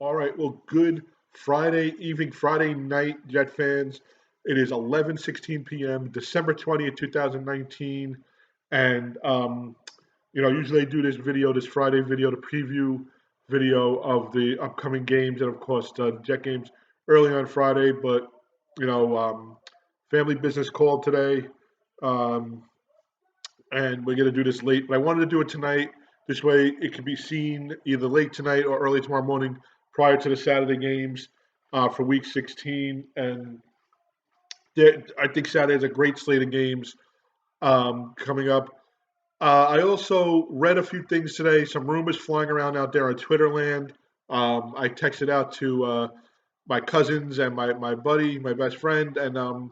All right. Well, good Friday evening, Friday night, Jet fans. It is 11:16 p.m., December 20th, 2019, and usually I do this Friday video, the preview video of the upcoming games, and of course the Jet games early on Friday. But you know, family business called today, um, and we're gonna do this late. But I wanted to do it tonight. This way, it can be seen either late tonight or early tomorrow morning, prior to the Saturday games for Week 16. And I think Saturday is a great slate of games coming up. I also read a few things today. Some rumors flying around out there on Twitter land. I texted out to my cousins and my buddy, my best friend, and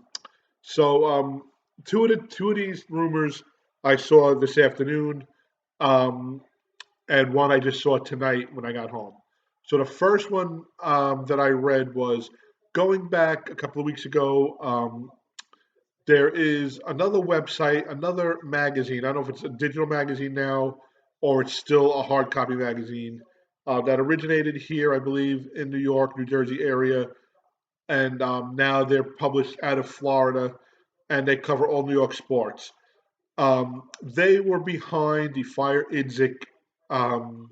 so two of these rumors I saw this afternoon, um, and one I just saw tonight when I got home. So the first one that I read was going back a couple of weeks ago. There is another website, another magazine. I don't know if it's a digital magazine now or it's still a hard copy magazine that originated here, I believe, in New York, New Jersey area, and now they're published out of Florida, and they cover all New York sports. They were behind the Fire Idzik um,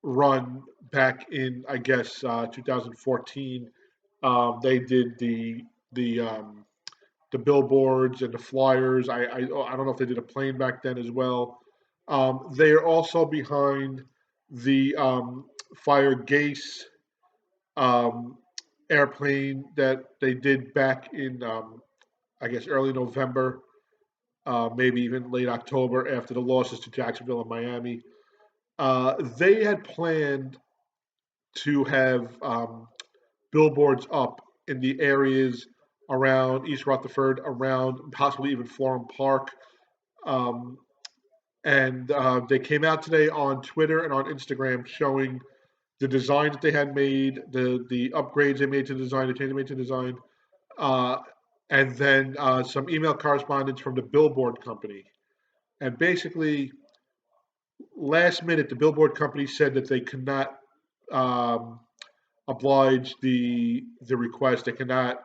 run back in, I guess, 2014. They did the the billboards and the flyers. I don't know if they did a plane back then as well. They are also behind the Fire Gase um, airplane that they did back in, I guess, early November, maybe even late October after the losses to Jacksonville and Miami. They had planned to have billboards up in the areas around East Rutherford, around possibly even Florham Park. Um, and they came out today on Twitter and on Instagram showing the design that they had made, the upgrades they made to the design, the change they made to the design, uh, and then some email correspondence from the billboard company. And basically, last minute, the billboard company said that they could not um, oblige the request. They cannot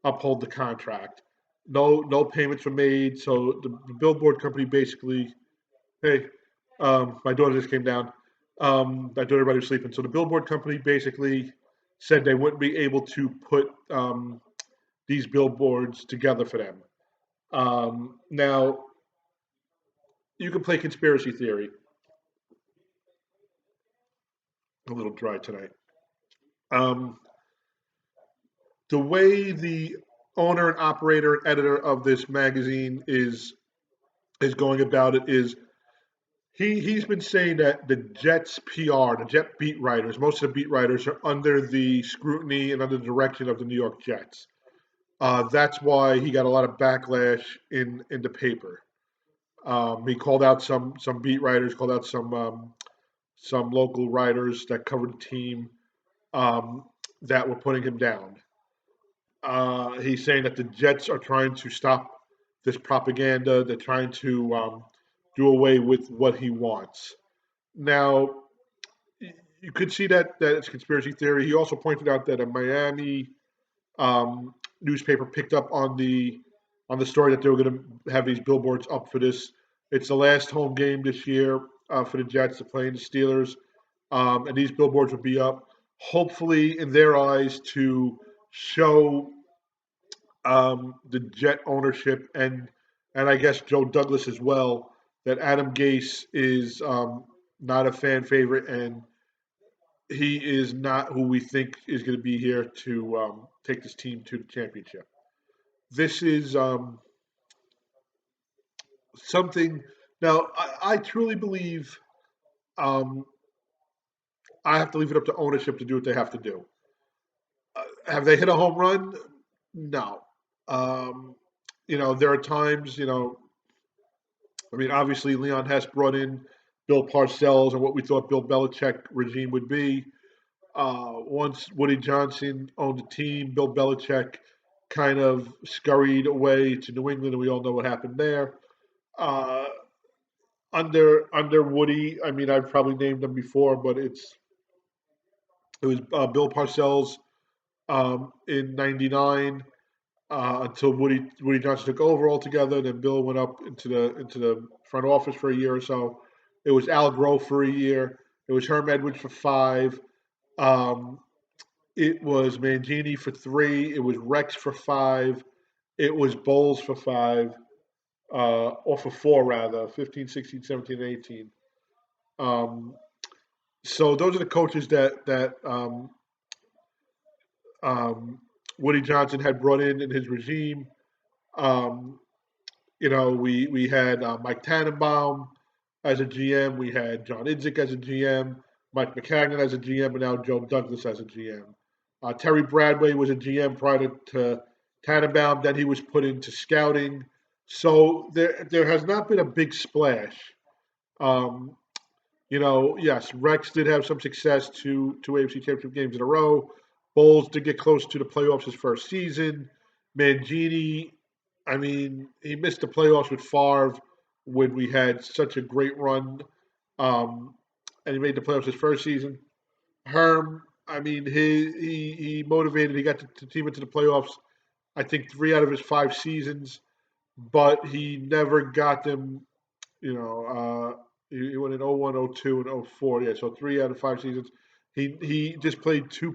uphold the contract. No payments were made. So the billboard company basically, hey, my daughter just came down. I told everybody was sleeping. So the billboard company basically said they wouldn't be able to put these billboards together for them. Now you can play conspiracy theory. A little dry tonight. Um, the way the owner and operator and editor of this magazine is going about it is he's been saying that the Jets PR, the Jet beat writers, most of the beat writers are under the scrutiny and under the direction of the New York Jets. That's why he got a lot of backlash in the paper. He called out some beat writers, called out some local writers that covered the team um, that were putting him down. He's saying that the Jets are trying to stop this propaganda. They're trying to do away with what he wants. Now, you could see that it's conspiracy theory. He also pointed out that a Miami newspaper picked up on the story that they were going to have these billboards up for this. It's the last home game this year for the Jets. They're playing the Steelers, and these billboards will be up. Hopefully, in their eyes, to show the Jet ownership and I guess Joe Douglas as well that Adam Gase is not a fan favorite and he is not who we think is going to be here to take this team to the championship. This is something. Now, I truly believe um, I have to leave it up to ownership to do what they have to do. Have they hit a home run? No. Um, there are times, I mean, obviously, Leon Hess brought in Bill Parcells and what we thought Bill Belichick regime would be. Once Woody Johnson owned the team, Bill Belichick kind of scurried away to New England, and we all know what happened there. Uh, under Woody, I mean, I've probably named them before, but it's It was Bill Parcells in '99 until Woody Johnson took over altogether. Then Bill went up into the front office for a year or so. It was Al Grove for a year. It was Herm Edwards for 5. Um, it was Mangini for 3. It was Rex for 5. It was Bowles for 5, or for 4 rather, 15, 16, 17, 18. Um, so those are the coaches that um, Woody Johnson had brought in his regime. Um, we had Mike Tannenbaum as a GM. We had John Idzik as a GM, Mike McCagnon as a GM, and now Joe Douglas as a GM. Terry Bradway was a GM prior to Tannenbaum. Then he was put into scouting. So there has not been a big splash. Um, yes, Rex did have some success, two AFC Championship games in a row. Bowles did get close to the playoffs his first season. Mangini, I mean, he missed the playoffs with Favre when we had such a great run, um, and he made the playoffs his first season. Herm, I mean, he motivated. He got the team into the playoffs. I think 3 out of his 5 seasons, but he never got them. He went in 01, 02, and 04. Yeah, so 3 out of 5 seasons. He just played too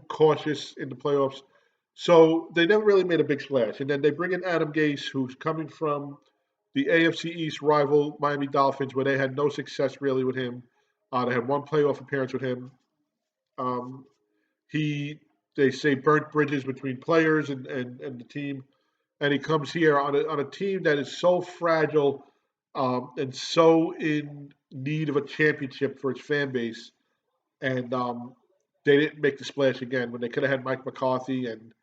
cautious in the playoffs. So they never really made a big splash. And then they bring in Adam Gase, who's coming from the AFC East rival Miami Dolphins, where they had no success really with him. They had one playoff appearance with him. Um, he, they say, burnt bridges between players and the team. And he comes here on a team that is so fragile, and so in need of a championship for its fan base. And they didn't make the splash again when they could have had Mike McCarthy. And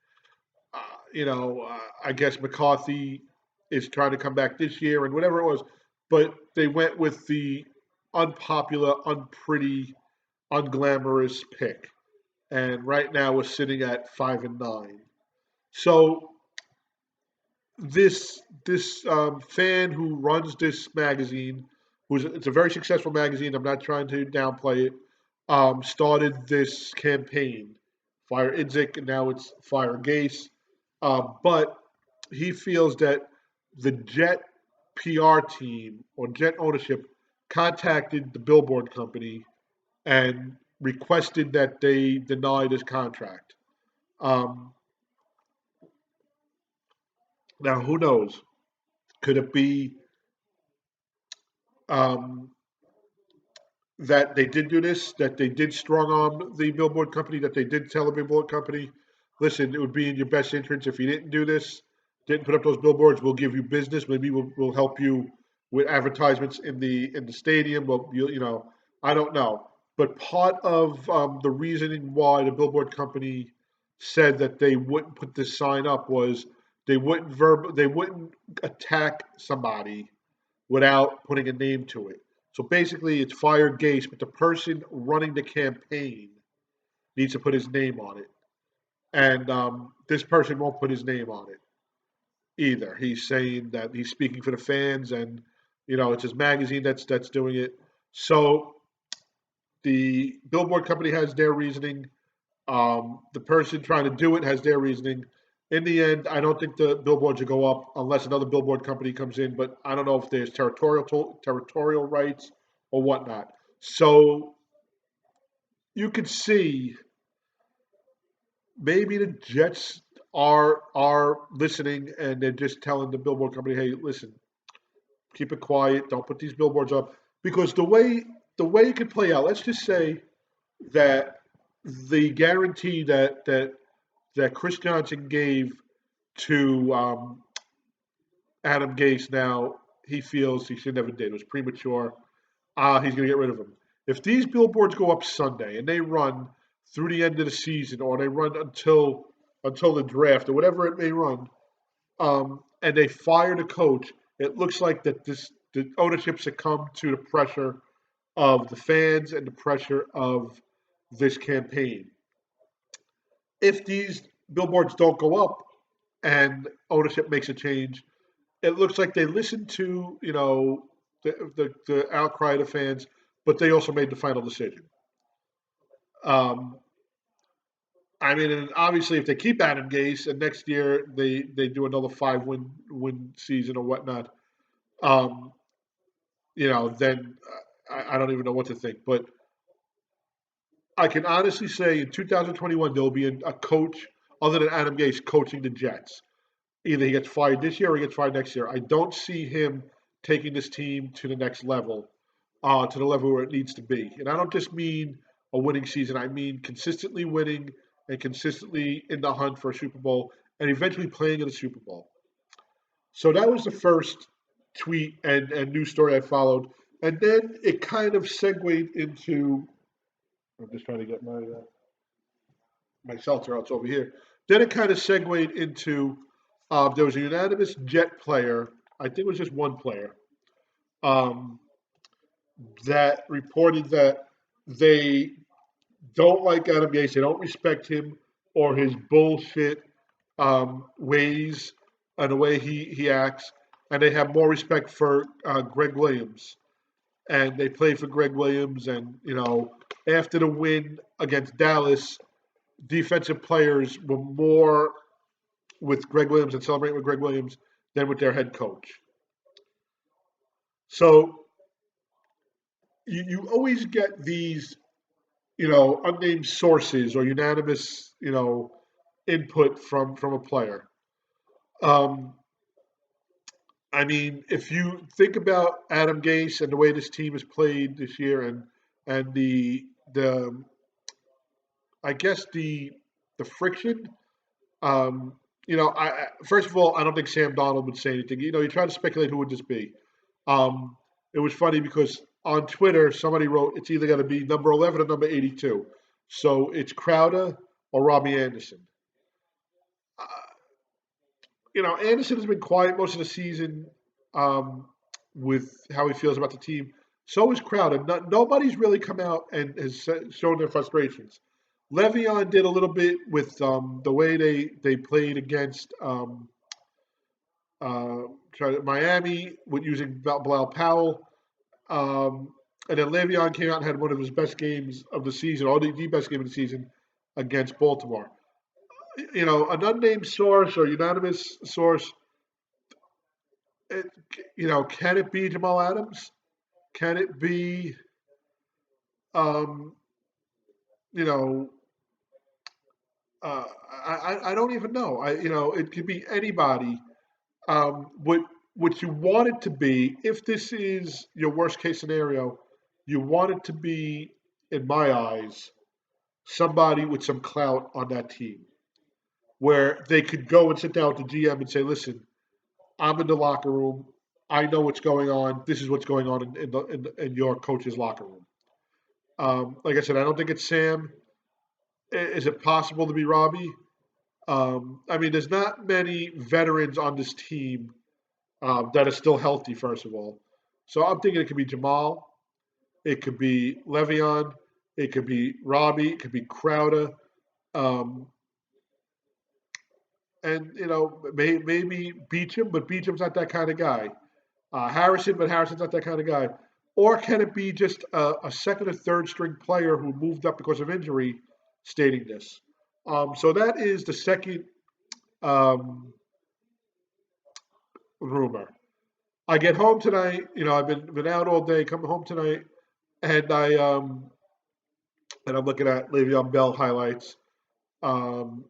I guess McCarthy is trying to come back this year and whatever it was, but they went with the unpopular, unpretty, unglamorous pick. And right now we're sitting at 5-9. So this fan who runs this magazine, it's a very successful magazine. I'm not trying to downplay it. Started this campaign, fire Idzik, and now it's fire Gase. But he feels that the Jet PR team or Jet ownership contacted the billboard company and requested that they deny this contract. Um, Now, who knows? Could it be um, that they did do this, that they did strong arm the billboard company, that they did tell the billboard company, listen, it would be in your best interest if you didn't do this, didn't put up those billboards. We'll give you business. Maybe we'll help you with advertisements in the stadium. Well, I don't know. But part of the reasoning why the billboard company said that they wouldn't put this sign up was they wouldn't attack somebody without putting a name to it. So basically, it's fire Gase, but the person running the campaign needs to put his name on it, and this person won't put his name on it either. He's saying that he's speaking for the fans, and it's his magazine that's doing it. So the billboard company has their reasoning. The person trying to do it has their reasoning. In the end, I don't think the billboards will go up unless another billboard company comes in. But I don't know if there's territorial rights or whatnot. So you could see maybe the Jets are listening and they're just telling the billboard company, "Hey, listen, keep it quiet. Don't put these billboards up." Because the way it could play out, let's just say that the guarantee that Chris Johnson gave to Adam Gase, now he feels he should never did. It was premature. He's going to get rid of him. If these billboards go up Sunday and they run through the end of the season, or they run until the draft, or whatever it may run, and they fire the coach, it looks like the ownership succumbed to the pressure of the fans and the pressure of this campaign. If these billboards don't go up and ownership makes a change, it looks like they listened to the outcry of the fans, but they also made the final decision. Um, I mean, and obviously, if they keep Adam Gase and next year they do another five win season or whatnot, um, then I don't even know what to think. But I can honestly say in 2021 there will be a coach other than Adam Gase coaching the Jets. Either he gets fired this year or he gets fired next year. I don't see him taking this team to the next level, to the level where it needs to be. And I don't just mean a winning season. I mean consistently winning and consistently in the hunt for a Super Bowl and eventually playing in the Super Bowl. So that was the first tweet and news story I followed. And then it kind of segued into. I'm just trying to get my seltzer out over here. Then it kind of segued into there was a unanimous Jet player. I think it was just one player um, that reported that they don't like Adam Gase. They don't respect him or his bullshit ways and the way he acts. And they have more respect for Greg Williams. And they play for Greg Williams. And, after the win against Dallas, defensive players were more with Greg Williams and celebrating with Greg Williams than with their head coach. So you always get these, unnamed sources or unanimous, input from a player. Um, I mean, if you think about Adam Gase and the way this team has played this year, and the I guess the friction. First of all, I don't think Sam Donald would say anything. You try to speculate who would this be. Um, it was funny because on Twitter somebody wrote it's either going to be number 11 or number 82. So it's Crowder or Robbie Anderson. Uh, Anderson has been quiet most of the season um, with how he feels about the team. So is Crowder. Nobody's really come out and has shown their frustrations. Le'Veon did a little bit with the way they played against uh, Miami with using Bilal Powell. Um, and then Le'Veon came out and had one of his best games of the season, or the best game of the season against Baltimore. An unnamed source or unanimous source, it, can it be Jamal Adams? Can it be, um, you know, uh, I don't even know. It could be anybody. What you want it to be, if this is your worst case scenario, you want it to be, in my eyes, somebody with some clout on that team, where they could go and sit down with the GM and say, "Listen, I'm in the locker room. I know what's going on. This is what's going on in your coach's locker room." Like I said, I don't think it's Sam. Is it possible to be Robbie? I mean, there's not many veterans on this team that are still healthy, first of all. So I'm thinking it could be Jamal, it could be Le'Veon, it could be Robbie, it could be Crowder, um, and maybe Beecham, but Beecham's not that kind of guy. Harrison, but Harrison's not that kind of guy. Or can it be just a second or third string player who moved up because of injury stating this? So that is the second um, rumor. I get home tonight. I've been out all day. Coming home tonight, and I'm looking at Le'Veon Bell highlights. Um,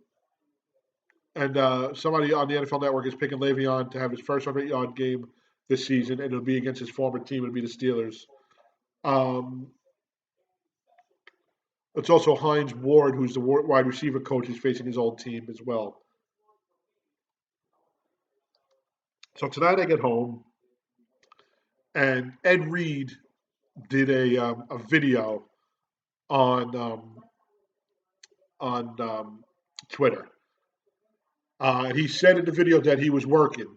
and somebody on the NFL Network is picking Le'Veon to have his first 100-yard game this season, and it'll be against his former team. It'll be the Steelers. Um, it's also Hines Ward, who's the wide receiver coach, is facing his old team as well. So tonight I get home, and Ed Reed did a video on Twitter. And he said in the video that he was working.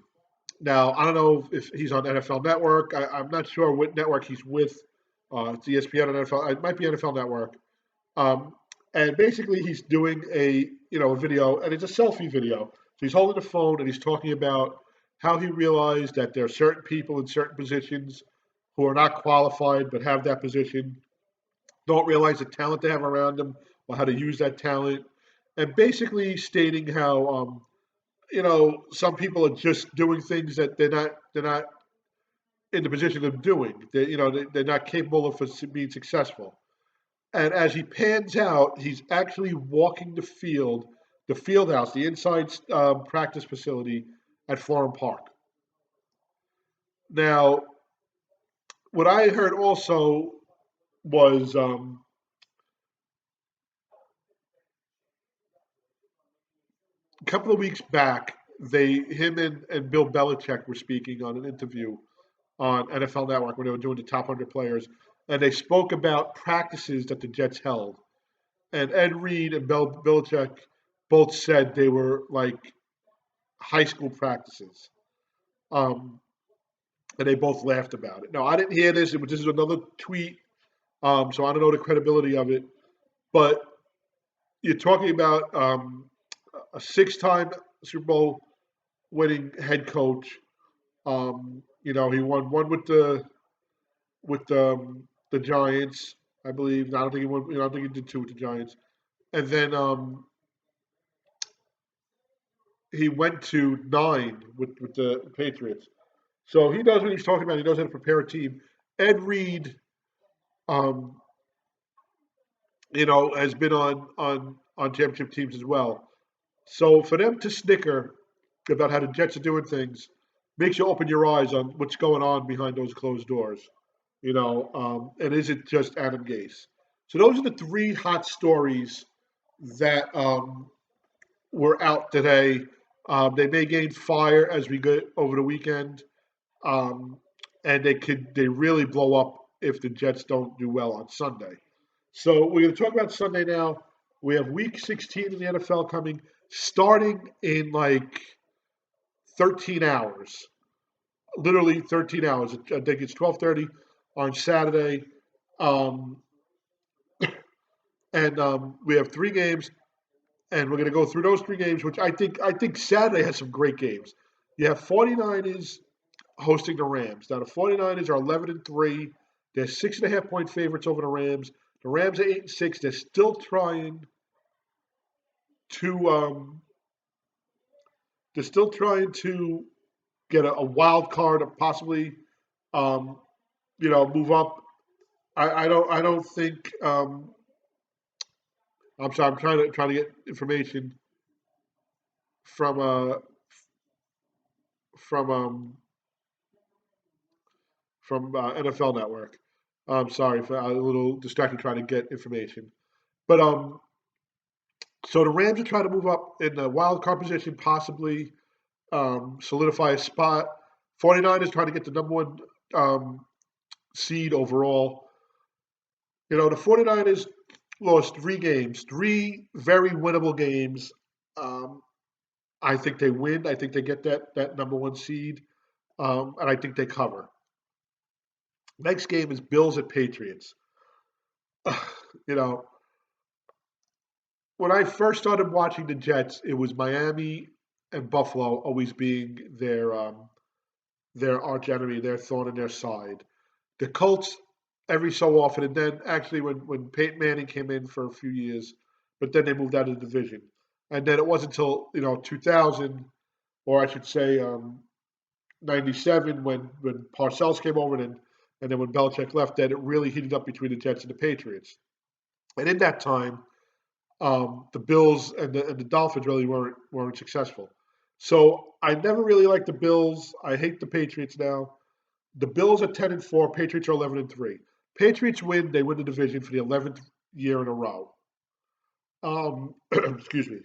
Now, I don't know if he's on NFL Network. I'm not sure what network he's with. It's ESPN or NFL. It might be NFL Network. Um, and basically, he's doing a video, and it's a selfie video. So he's holding the phone and he's talking about how he realized that there are certain people in certain positions who are not qualified but have that position. don't realize the talent they have around them or how to use that talent, and basically stating how some people are just doing things that they're not in the position of doing. They're not capable of being successful. And as he pans out, he's actually walking the field house, the inside practice facility at Florham Park. Now, what I heard also was a couple of weeks back, him and Bill Belichick were speaking on an interview on NFL Network when they were doing the top 100 players, and they spoke about practices that the Jets held. And Ed Reed and Bill Belichick both said they were like high school practices. Um, and they both laughed about it. Now, I didn't hear this. This is another tweet, so I don't know the credibility of it. But you're talking about a six-time Super Bowl winning head coach. He won one with the Giants, I believe. I don't think he won. I don't think he did two with the Giants. And then he went to nine with the Patriots. So he knows what he's talking about. He knows how to prepare a team. Ed Reed, um, has been on championship teams as well. So for them to snicker about how the Jets are doing things makes you open your eyes on what's going on behind those closed doors. And is it just Adam Gase? So those are the three hot stories that were out today. They may gain fire as we go over the weekend, um, and they really blow up if the Jets don't do well on Sunday. So we're going to talk about Sunday now. We have Week 16 in the NFL coming, starting in like 13 hours, literally 13 hours. I think it's 12:30 on Saturday, um, and we have three games, and we're going to go through those three games. Which I think Saturday has some great games. You have 49ers hosting the Rams. Now the 49ers are 11-3. They're 6.5-point favorites over the Rams. The Rams are 8-6. They're still trying to get a wild card or possibly um, move up. I don't think I'm sorry. I'm trying to get information from from um, from NFL Network. I'm sorry for a little distracted trying to get information. But so the Rams are trying to move up in the wild card position, possibly solidify a spot. 49ers trying to get the number one um, seed overall. The 49ers lost three games, three very winnable games. Um, I think they win. I think they get that number one seed, and I think they cover. Next game is Bills at Patriots. you know, when I first started watching the Jets, it was Miami and Buffalo always being their arch enemy, their thorn in their side. The Colts every so often, and then actually when Peyton Manning came in for a few years, but then they moved out of the division, and then it wasn't until 2000, or I should say 97, when Parcells came over, and then when Belichick left, that it really heated up between the Jets and the Patriots. And in that time, the Bills and the Dolphins really weren't successful. So I never really liked the Bills. I hate the Patriots now. The Bills are 10-4. Patriots are 11-3. Patriots win. They win the division for the 11th year in a row. Excuse me.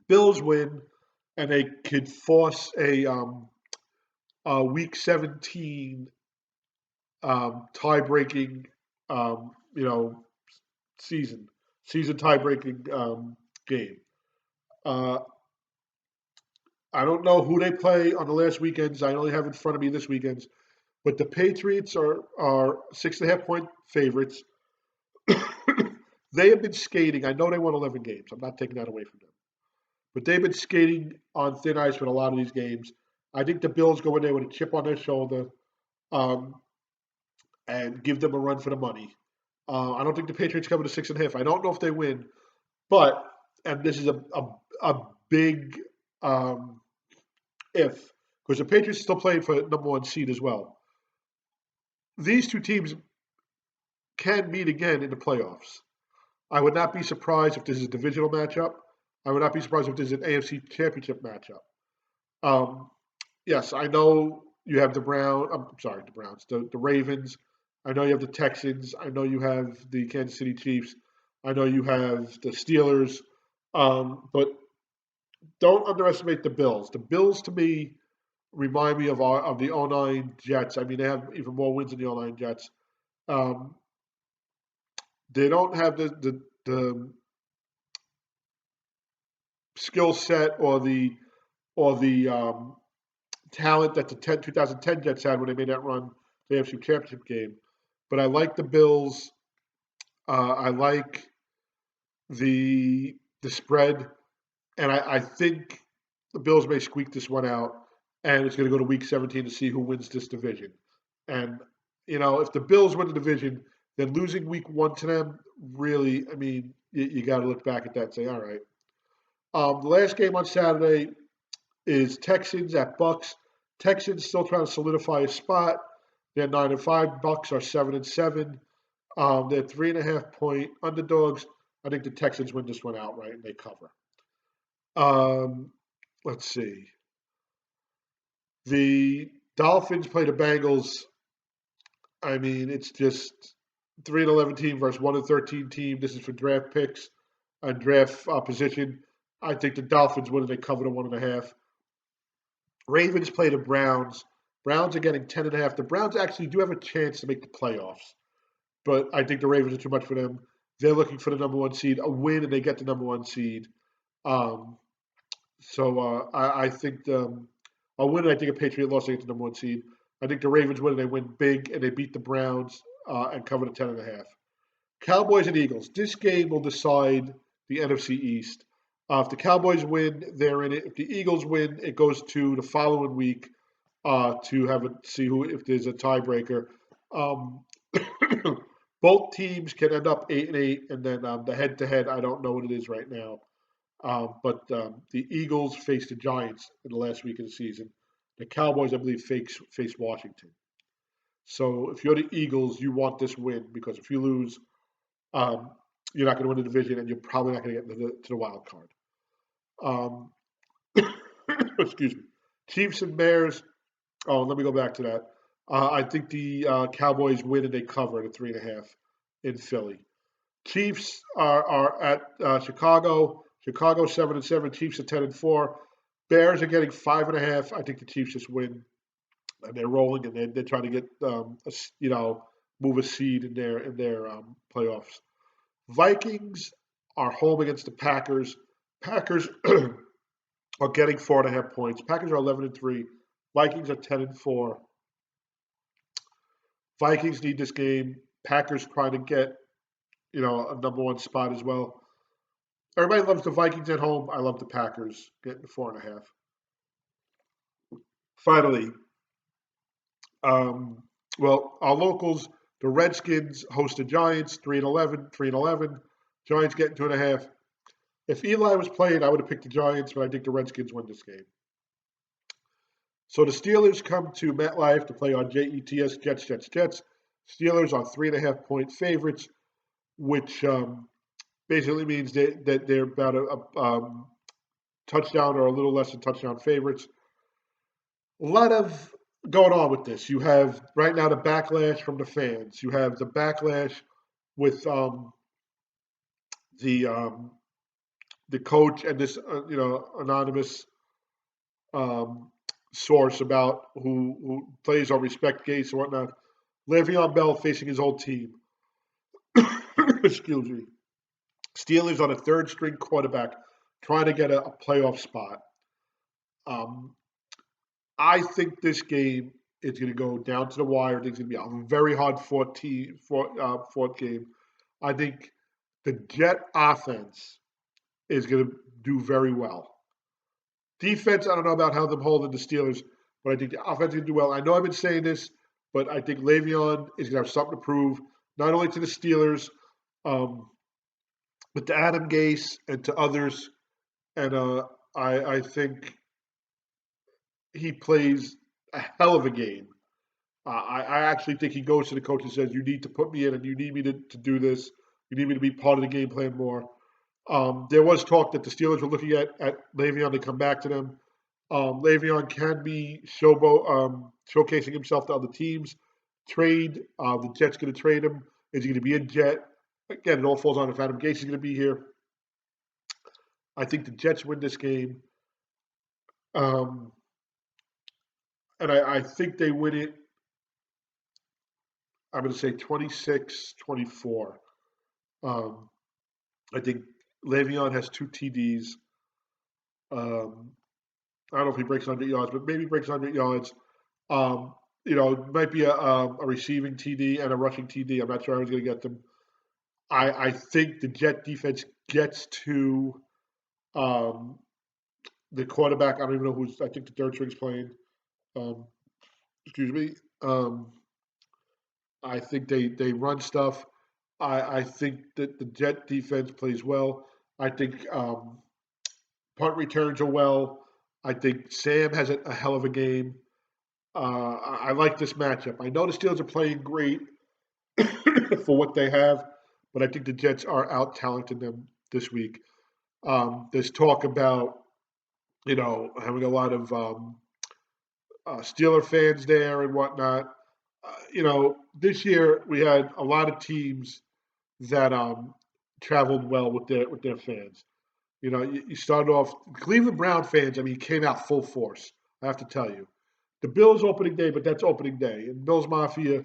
Bills win, and they could force a Week 17 tie-breaking, um, you know, season tie-breaking game. Uh, I don't know who they play on the last weekends. I only have in front of me this weekend's, but the Patriots are 6.5-point favorites. They have been skating. I know they won 11 games. I'm not taking that away from them, but they've been skating on thin ice with a lot of these games. I think the Bills go in there with a chip on their shoulder, um, and give them a run for the money. I don't think the Patriots cover the 6.5. I don't know if they win, but and this is a big um, if because the Patriots are still playing for number one seed as well. These two teams can meet again in the playoffs. I would not be surprised if this is a divisional matchup. I would not be surprised if this is an AFC championship matchup. Um, yes, I know you have the Brown. I'm sorry, the Browns, the Ravens. I know you have the Texans. I know you have the Kansas City Chiefs. I know you have the Steelers. But don't underestimate the Bills. The Bills, to me, remind me of the '09 Jets. I mean, they have even more wins than the '09 Jets. Um, they don't have the skill set or the talent that the 2010 Jets had when they made that run to the AFC Championship game. But I like the Bills. I like the spread, and I think the Bills may squeak this one out, and it's going to go to Week 17 to see who wins this division. And if the Bills win the division, then losing Week 1 to them really, I mean, you got to look back at that and say, all right. The last game on Saturday is Texans at Bucks. Texans still trying to solidify a spot. They're 9-5. Bucks are 7-7. They're 3.5 point underdogs. I think the Texans win this one outright and they cover. Um, let's see. The Dolphins play the Bengals. I mean, it's just 3-11 team versus 1-13 team. This is for draft picks and draft position. I think the Dolphins win and they cover the 1.5. Ravens play the Browns. Browns are getting 10.5. The Browns actually do have a chance to make the playoffs, but I think the Ravens are too much for them. They're looking for the number one seed, a win, and they get the number one seed. Um, I think a win, and I think a Patriot loss, they get the number one seed. I think the Ravens win, and they win big, and they beat the Browns and cover the 10.5. Cowboys and Eagles. This game will decide the NFC East. If the Cowboys win, they're in it. If the Eagles win, it goes to the following week to see who if there's a tiebreaker. Um, both teams can end up 8-8, and then the head-to-head, I don't know what it is right now. But the Eagles face the Giants in the last week of the season. The Cowboys, I believe, face Washington. So if you're the Eagles, you want this win because if you lose, um, you're not going to win the division, and you're probably not going to get to the wild card. Um, excuse me. Chiefs and Bears. Oh, let me go back to that. I think the Cowboys win and they cover at 3.5 in Philly. Chiefs are at Chicago. Chicago 7-7. Chiefs are 10-4. Bears are getting 5.5. I think the Chiefs just win, and they're rolling, and they're trying to get move a seed in their playoffs. Vikings are home against the Packers. Packers are getting 4.5 points. Packers are 11-3. Vikings are 10-4. Vikings need this game. Packers trying to get a number one spot as well. Everybody loves the Vikings at home. I love the Packers getting the 4.5. Finally, our locals, the Redskins host the Giants, 3-11, 3-11. Giants getting 2.5. If Eli was playing, I would have picked the Giants, but I think the Redskins win this game. So the Steelers come to MetLife to play on JETS, Jets. Steelers are 3.5 point favorites, which basically means that they're about a touchdown or a little less than touchdown favorites. A lot of going on with this. You have right now the backlash from the fans. You have the backlash with the coach and this anonymous um, source about who plays on respect gates and whatnot. Le'Veon Bell facing his old team. Excuse me. Steelers on a third string quarterback trying to get a playoff spot. Um, I think this game is going to go down to the wire. I think it's going to be a very hard fought game. I think the Jet offense is going to do very well. Defense, I don't know about how them holding the Steelers, but I think the offense is going to do well. I know I've been saying this, but I think Le'Veon is going to have something to prove. not only to the Steelers, um, but to Adam Gase and to others. And I think he plays a hell of a game. I actually think he goes to the coach and says, "You need to put me in, and you need me to do this. You need me to be part of the game plan more." There was talk that the Steelers were looking at Le'Veon to come back to them. Le'Veon can be showcasing himself to other teams. Trade. The Jets going to trade him. Is he going to be a Jet? Again, it all falls on if Adam Gase is going to be here. I think the Jets win this game. Um, and I think they win it. I'm going to say 26-24. Um, I think Le'Veon has 2 TDs. Um, I don't know if he breaks 100 yards, but maybe he breaks 100 yards. It might be a receiving TD and a rushing TD. I'm not sure how he's going to get them. I think the Jet defense gets to um, the quarterback. I don't even know who's. I think the third string's playing. Um, excuse me. I think they run stuff. I think that the Jet defense plays well. I think punt returns are well. I think Sam has a hell of a game. I like this matchup. I know the Steelers are playing great for what they have, but I think the Jets are out talenting them this week. There's talk about having a lot of Steeler fans there and whatnot. This year we had a lot of teams that traveled well with their fans. You started off Cleveland Brown fans. I mean, came out full force. I have to tell you, the Bills opening day, but that's opening day, and Bills Mafia,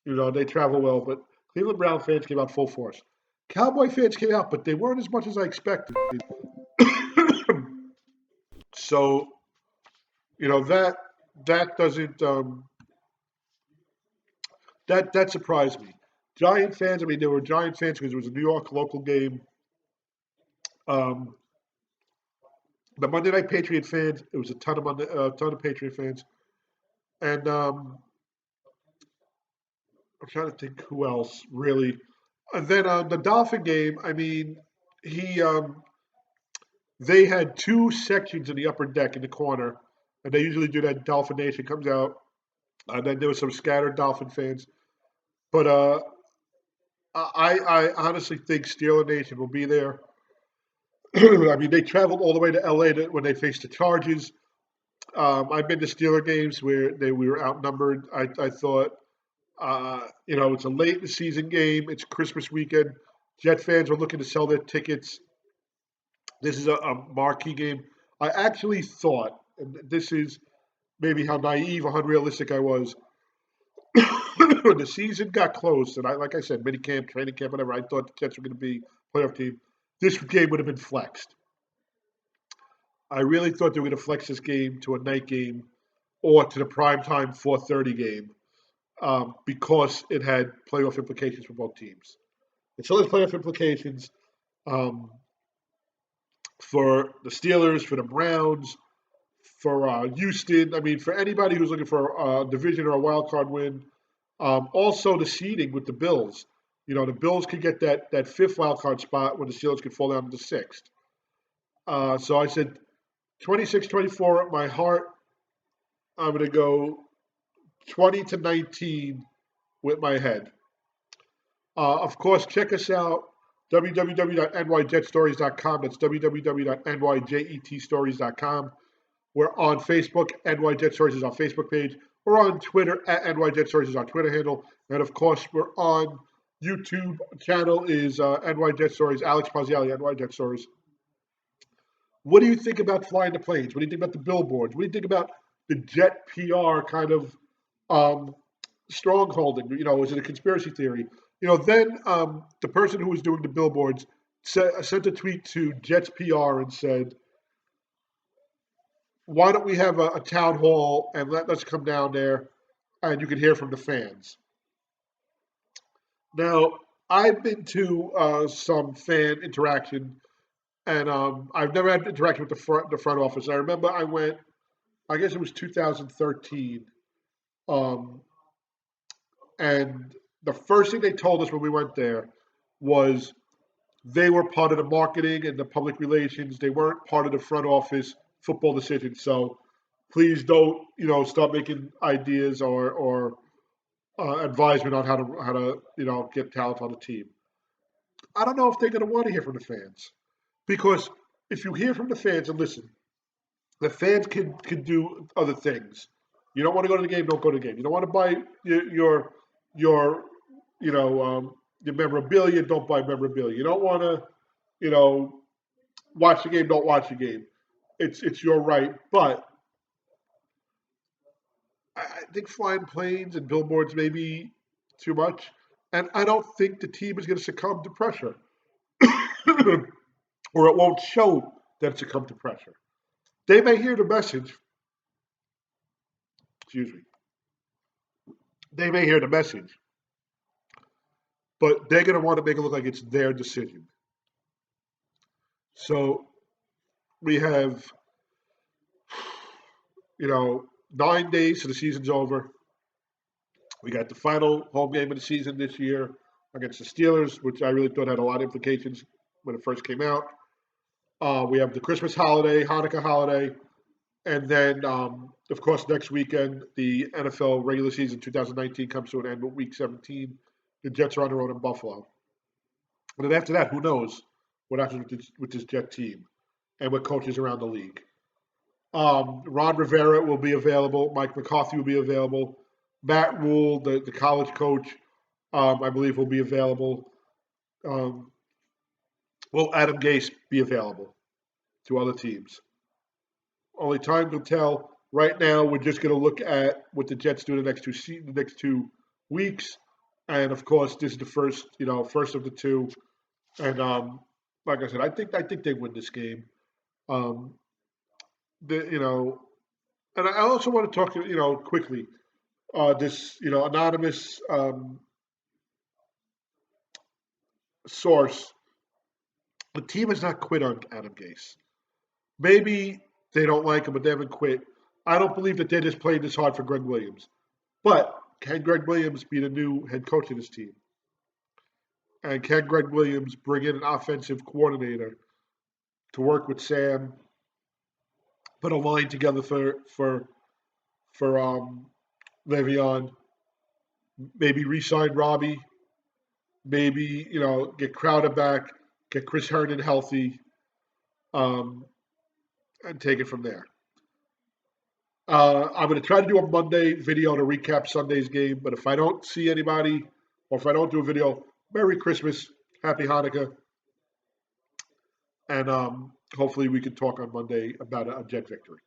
they travel well. But Cleveland Brown fans came out full force. Cowboy fans came out, but they weren't as much as I expected. So that doesn't that surprised me. Giant fans. I mean, there were Giant fans because it was a New York local game. Um, the Monday Night Patriot fans. It was a ton of Patriot fans, and I'm trying to think who else really. And then the Dolphin game. I mean, he they had 2 sections in the upper deck in the corner, and they usually do that. Dolphin Nation comes out, and then there was some scattered Dolphin fans. But I honestly think Steeler Nation will be there. I mean, they traveled all the way to LA when they faced the Chargers. I've been to Steeler games where we were outnumbered. I thought, it's a late in the season game. It's Christmas weekend. Jet fans were looking to sell their tickets. This is a marquee game. I actually thought, and this is maybe how naive or unrealistic I was, when the season got close, and like I said, mini camp, training camp, whatever, I thought the Jets were going to be a playoff team. This game would have been flexed. I really thought they were going to flex this game to a night game or to the primetime 4:30 game because it had playoff implications for both teams. And so there's playoff implications um, for the Steelers, for the Browns, for Houston. I mean, for anybody who's looking for a division or a wild card win. Also, the seeding with the Bills. The Bills could get that fifth wild card spot when the Steelers could fall down to the sixth. So I said 26-24 at my heart. I'm going to go 20-19 with my head. Of course, check us out, www.nyjetstories.com. That's www.nyjetstories.com. We're on Facebook. NY Jet Stories is our Facebook page. We're on Twitter at NY Jet Stories is our Twitter handle. And of course, we're on YouTube channel is NY Jet Stories. Alex Paziali, NY Jet Stories. What do you think about flying the planes? What do you think about the billboards? What do you think about the jet PR kind of strongholding? Is it a conspiracy theory? Then the person who was doing the billboards sent a tweet to Jets PR and said, why don't we have a town hall and let us come down there and you can hear from the fans. Now, I've been to some fan interaction, and I've never had interaction with the front office. I remember I went, I guess it was 2013, um, and the first thing they told us when we went there was they were part of the marketing and the public relations. They weren't part of the front office football decisions. So please don't, start making ideas or advisement on how to get talent on the team. I don't know if they're going to want to hear from the fans because if you hear from the fans and listen, the fans can do other things. You don't want to go to the game, don't go to the game. You don't want to buy your you know your memorabilia, don't buy memorabilia. You don't want to you know watch the game, don't watch the game. It's your right, but I think flying planes and billboards may be too much, and I don't think the team is going to succumb to pressure, or it won't show that it succumbed to pressure. They may hear the message. Excuse me. They may hear the message, but they're going to want to make it look like it's their decision. So we have, 9 days to the season's over. We got the final home game of the season this year against the Steelers, which I really thought had a lot of implications when it first came out. We have the Christmas holiday, Hanukkah holiday, and then, of course, next weekend, the NFL regular season 2019 comes to an end with Week 17. The Jets are on the road in Buffalo. And then after that, who knows what happens with this Jet team and what coaches around the league. Ron Rivera will be available. Mike McCarthy will be available. Matt Rule, the college coach, I believe will be available. Um, will Adam Gase be available to other teams? Only time will tell. Right now, we're just going to look at what the Jets do the next 2 weeks, and of course, this is the first of the two. And like I said, I think they win this game. Um, the, you know, and I also want to talk, quickly. This, anonymous source. The team has not quit on Adam Gase. Maybe they don't like him, but they haven't quit. I don't believe that they're just playing this hard for Greg Williams. But can Greg Williams be the new head coach of this team? And can Greg Williams bring in an offensive coordinator to work with Sam, put a line together for Le'Veon, maybe re-sign Robbie, maybe get Crowder back, get Chris Herndon healthy, um, and take it from there. I'm going to try to do a Monday video to recap Sunday's game, but if I don't see anybody or if I don't do a video, Merry Christmas, Happy Hanukkah, and hopefully we can talk on Monday about a Jet victory.